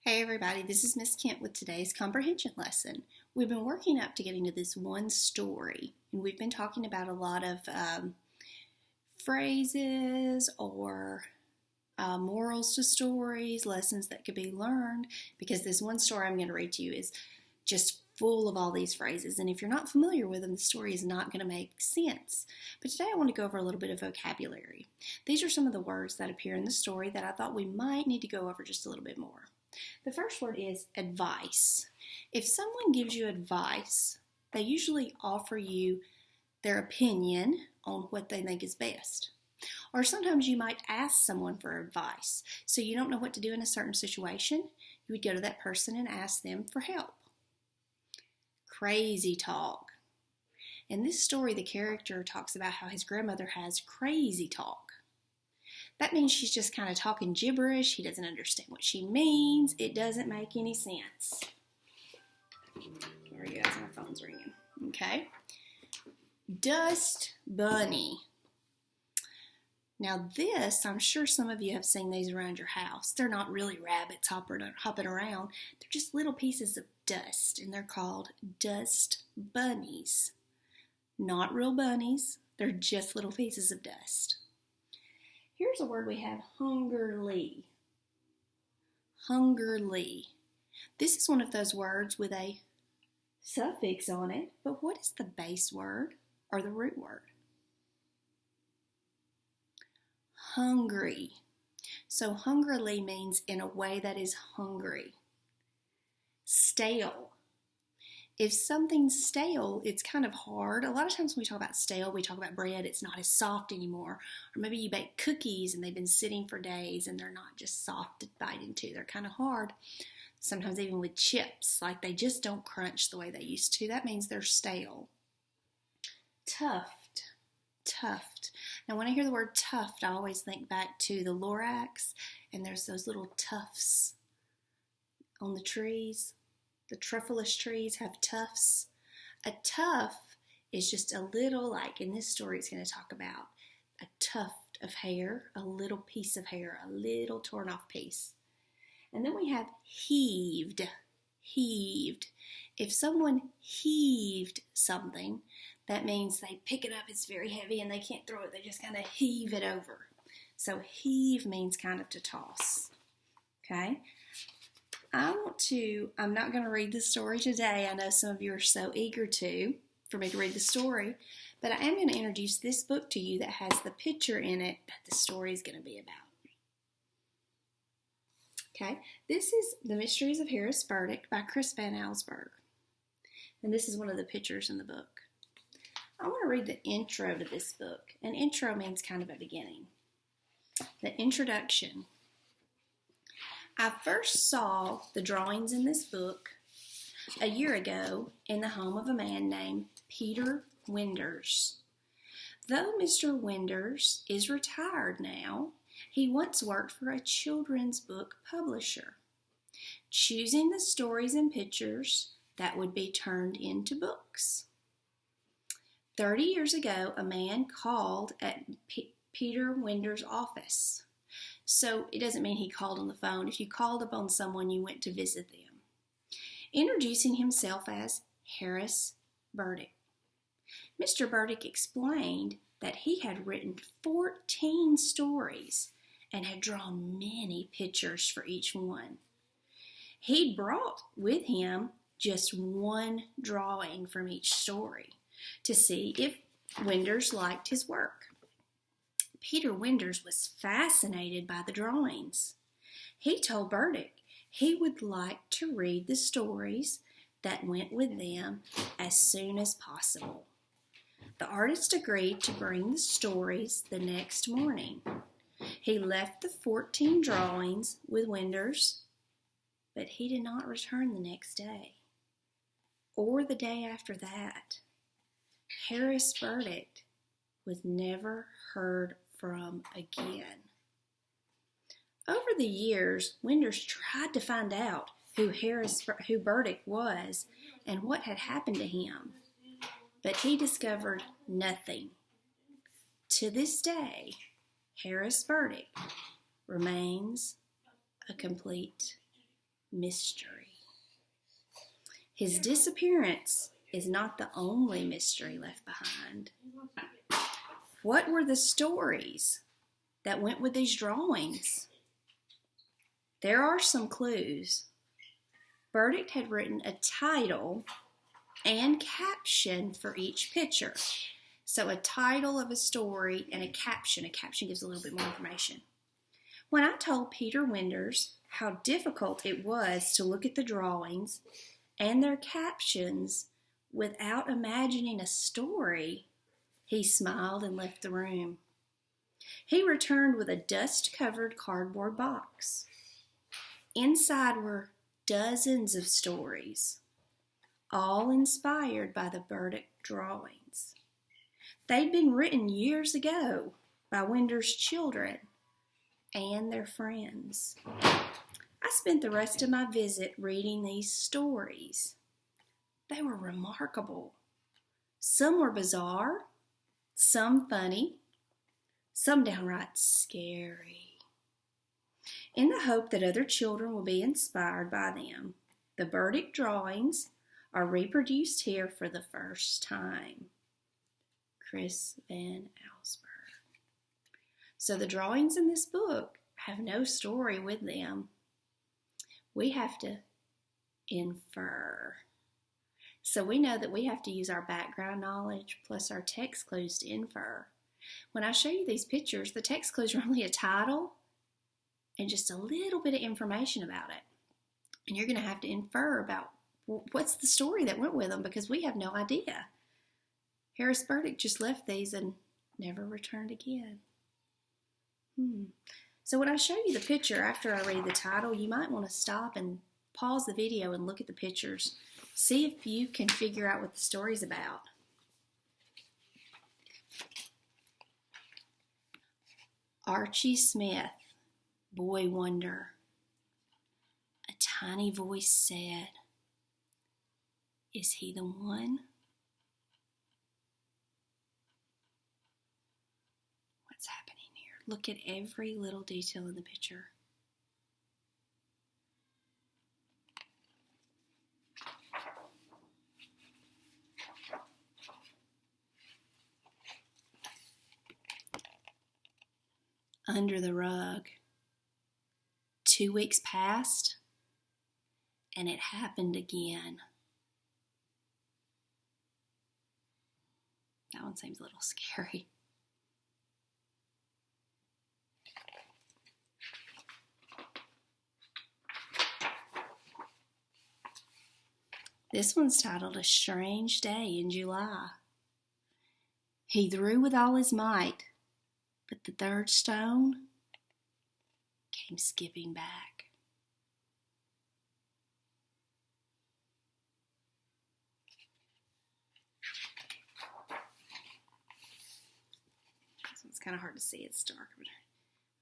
Hey everybody, this is Miss Kent with today's comprehension lesson. We've been working up to getting to this one story, and we've been talking about a lot of phrases or morals to stories, lessons that could be learned, because this one story I'm going to read to you is just full of all these phrases, and if you're not familiar with them, the story is not going to make sense. But today I want to go over a little bit of vocabulary. These are some of the words that appear in the story that I thought we might need to go over just a little bit more. The first word is advice. If someone gives you advice, they usually offer you their opinion on what they think is best. Or sometimes you might ask someone for advice. So you don't know what to do in a certain situation, you would go to that person and ask them for help. Crazy talk. In this story, the character talks about how his grandmother has crazy talk. That means she's just kind of talking gibberish. He doesn't understand what she means. It doesn't make any sense. Sorry, guys, my phone's ringing. Okay. Dust bunny. Now this, I'm sure some of you have seen these around your house. They're not really rabbits hopping around. They're just little pieces of dust, and they're called dust bunnies. Not real bunnies. They're just little pieces of dust. Here's a word we have, hungerly. Hungerly. This is one of those words with a suffix on it, but what is the base word or the root word? Hungry. So hungrily means in a way that is hungry. Stale. If something's stale, it's kind of hard. A lot of times when we talk about stale, we talk about bread. It's not as soft anymore. Or maybe you bake cookies and they've been sitting for days and they're not just soft to bite into. They're kind of hard. Sometimes even with chips, like they just don't crunch the way they used to. That means they're stale. Tuft. Tuft. Now when I hear the word tuft, I always think back to the Lorax, and there's those little tufts on the trees. The truffulous trees have tufts. A tuft is just a little, like in this story it's going to talk about a tuft of hair, a little piece of hair, a little torn off piece. And then we have heaved. Heaved. If someone heaved something, that means they pick it up, it's very heavy and they can't throw it, they just kind of heave it over. So heave means kind of to toss. Okay? I'm not going to read the story today. I know some of you are so eager for me to read the story, but I am going to introduce this book to you that has the picture in it that the story is going to be about. Okay, this is The Mysteries of Harris Burdick by Chris Van Allsburg, and this is one of the pictures in the book. I want to read the intro to this book. An intro means kind of a beginning. The introduction. I first saw the drawings in this book a year ago in the home of a man named Peter Winders. Though Mr. Winders is retired now, he once worked for a children's book publisher, choosing the stories and pictures that would be turned into books. 30 years ago, a man called at Peter Winders' office. So it doesn't mean he called on the phone. If you called upon someone, you went to visit them. Introducing himself as Harris Burdick. Mr. Burdick explained that he had written 14 stories and had drawn many pictures for each one. He'd brought with him just one drawing from each story to see if Winders liked his work. Peter Winders was fascinated by the drawings. He told Burdick he would like to read the stories that went with them as soon as possible. The artist agreed to bring the stories the next morning. He left the 14 drawings with Winders, but he did not return the next day or the day after that. Harris Burdick was never heard from again. Over the years, Winders tried to find out who Burdick was and what had happened to him, but he discovered nothing. To this day, Harris Burdick remains a complete mystery. His disappearance is not the only mystery left behind. What were the stories that went with these drawings? There are some clues. Burdick had written a title and caption for each picture. So a title of a story and a caption. A caption gives a little bit more information. When I told Peter Winders how difficult it was to look at the drawings and their captions without imagining a story, he smiled and left the room. He returned with a dust-covered cardboard box. Inside were dozens of stories, all inspired by the Burdick drawings. They'd been written years ago by Winders' children and their friends. I spent the rest of my visit reading these stories. They were remarkable. Some were bizarre, some funny, some downright scary. In the hope that other children will be inspired by them, the Burdick drawings are reproduced here for the first time. Chris Van Allsburg. So the drawings in this book have no story with them. We have to infer. So we know that we have to use our background knowledge plus our text clues to infer. When I show you these pictures, the text clues are only a title and just a little bit of information about it. And you're going to have to infer about what's the story that went with them, because we have no idea. Harris Burdick just left these and never returned again. So when I show you the picture after I read the title, you might want to stop and pause the video and look at the pictures. See if you can figure out what the story's about. Archie Smith, Boy Wonder. A tiny voice said, "Is he the one?" What's happening here? Look at every little detail in the picture. Under the rug. 2 weeks passed, and it happened again. That one seems a little scary. This one's titled A Strange Day in July. He threw with all his might, but the third stone came skipping back. This one's kind of hard to see, it's dark.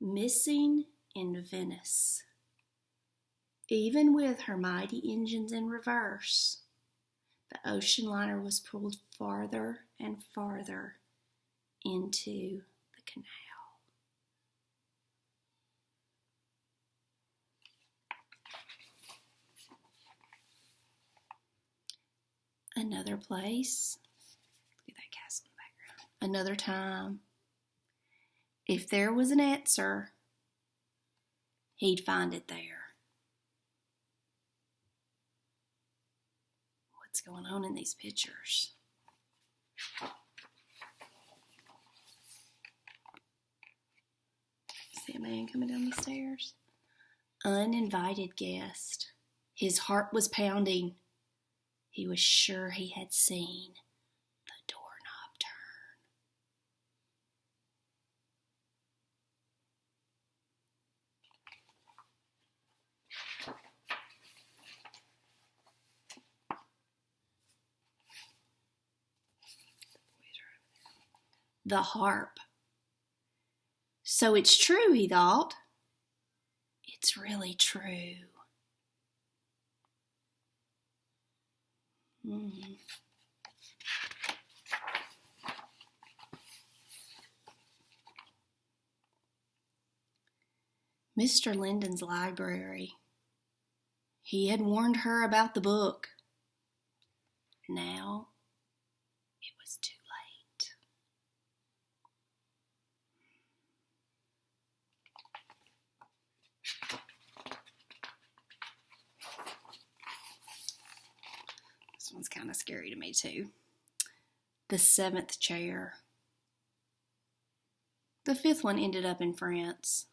Missing in Venice. Even with her mighty engines in reverse, the ocean liner was pulled farther and farther into the canal. Another place. Look at that castle in the background. Another time. If there was an answer, he'd find it there. What's going on in these pictures? See a man coming down the stairs? Uninvited guest. His heart was pounding. He was sure he had seen the doorknob turn. The harp. So it's true, he thought. It's really true. Mr. Linden's library. He had warned her about the book. Now it was too late. This one's kind of scary to me too. The seventh chair. The fifth one ended up in France.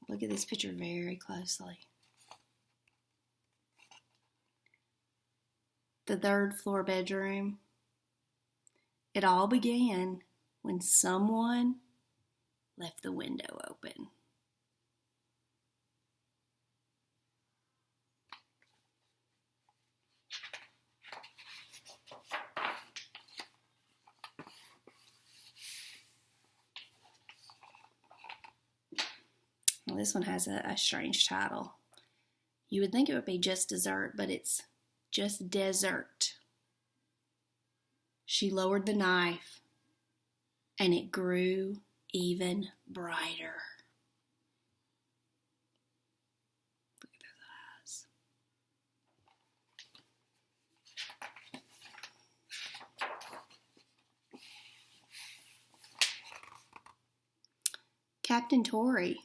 Look at this picture very closely. The third floor bedroom. It all began when someone left the window open. Well, this one has a strange title. You would think it would be Just Dessert, but it's Just Desert. She lowered the knife, and it grew even brighter. Look at those eyes. Captain Torrey.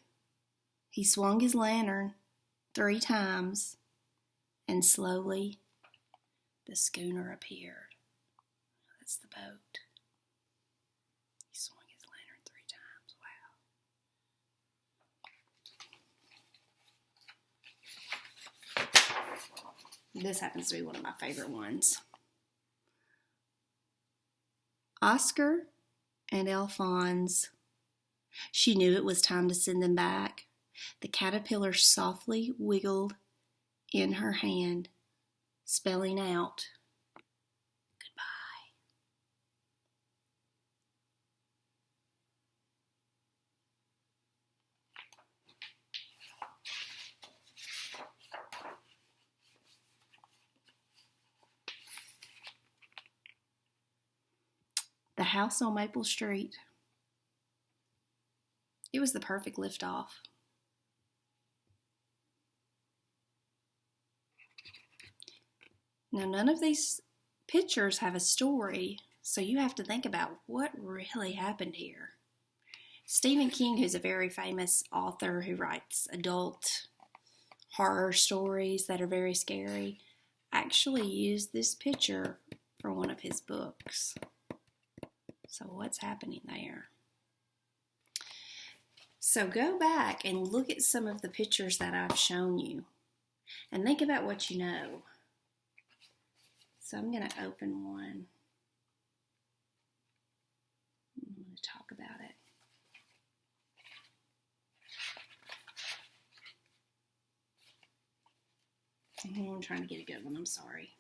He swung his lantern 3 times, and slowly the schooner appeared. That's the boat. He swung his lantern 3 times. Wow. This happens to be one of my favorite ones. Oscar and Alphonse. She knew it was time to send them back. The caterpillar softly wiggled in her hand, spelling out goodbye. The house on Maple Street. It was the perfect liftoff. Now, none of these pictures have a story, so you have to think about what really happened here. Stephen King, who's a very famous author who writes adult horror stories that are very scary, actually used this picture for one of his books. So what's happening there? So go back and look at some of the pictures that I've shown you and think about what you know. So I'm going to open one. I'm going to talk about it. I'm trying to get a good one. I'm sorry.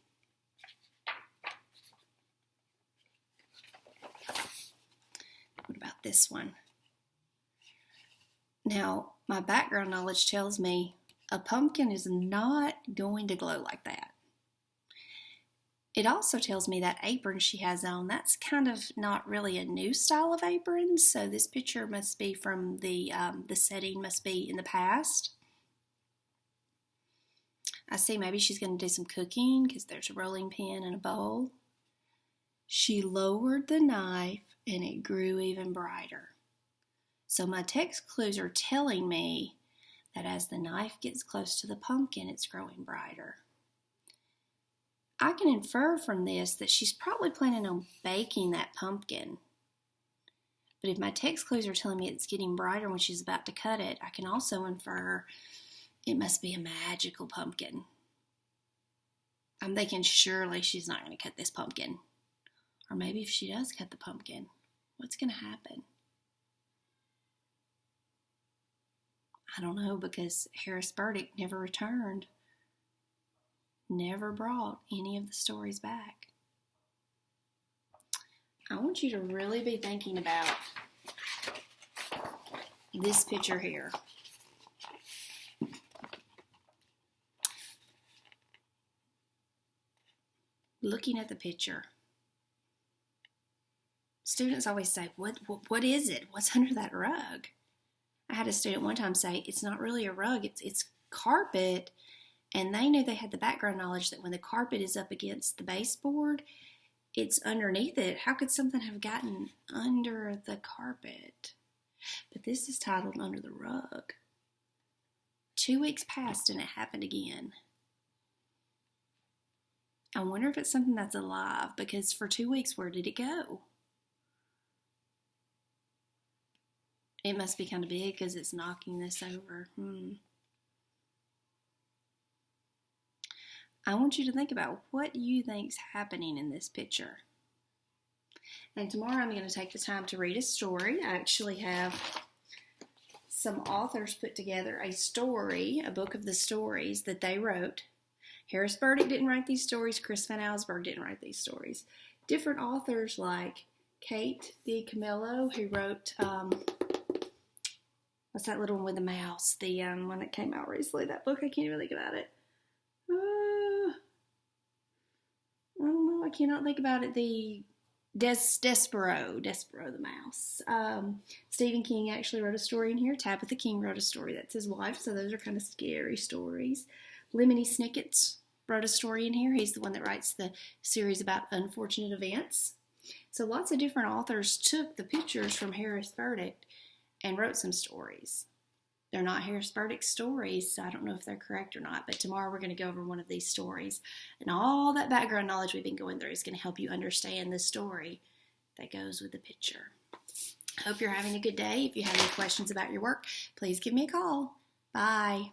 What about this one? Now, my background knowledge tells me a pumpkin is not going to glow like that. It also tells me that apron she has on, that's kind of not really a new style of apron, so this picture must be from the setting must be in the past. I see maybe she's going to do some cooking because there's a rolling pin and a bowl. She lowered the knife and it grew even brighter. So my text clues are telling me that as the knife gets close to the pumpkin, it's growing brighter. I can infer from this that she's probably planning on baking that pumpkin. But if my text clues are telling me it's getting brighter when she's about to cut it, I can also infer it must be a magical pumpkin. I'm thinking surely she's not going to cut this pumpkin. Or maybe if she does cut the pumpkin, what's going to happen? I don't know, because Harris Burdick never returned. Never brought any of the stories back. I want you to really be thinking about this picture here. looking at the picture. Students always say, what is it? What's under that rug? I had a student one time say, it's not really a rug, it's carpet. And they knew they had the background knowledge that when the carpet is up against the baseboard, it's underneath it. How could something have gotten under the carpet? But this is titled Under the Rug. 2 weeks passed and it happened again. I wonder if it's something that's alive, because for 2 weeks, where did it go? It must be kind of big because it's knocking this over. I want you to think about what you think's happening in this picture. And tomorrow I'm going to take the time to read a story. I actually have some authors put together a story, a book of the stories that they wrote. Harris Burdick didn't write these stories. Chris Van Allsburg didn't write these stories. Different authors like Kate DiCamillo, who wrote, what's that little one with the mouse? The one that came out recently, that book, I can't even think about it. I don't know, I cannot think about it. The Despero the mouse. Stephen King actually wrote a story in here. Tabitha King wrote a story. That's his wife, so those are kind of scary stories. Lemony Snicket's wrote a story in here. He's the one that writes the series about unfortunate events. So lots of different authors took the pictures from Harris Burdick and wrote some stories. They're not Harris Burdick's stories, so I don't know if they're correct or not, but tomorrow we're going to go over one of these stories. And all that background knowledge we've been going through is going to help you understand the story that goes with the picture. Hope you're having a good day. If you have any questions about your work, please give me a call. Bye.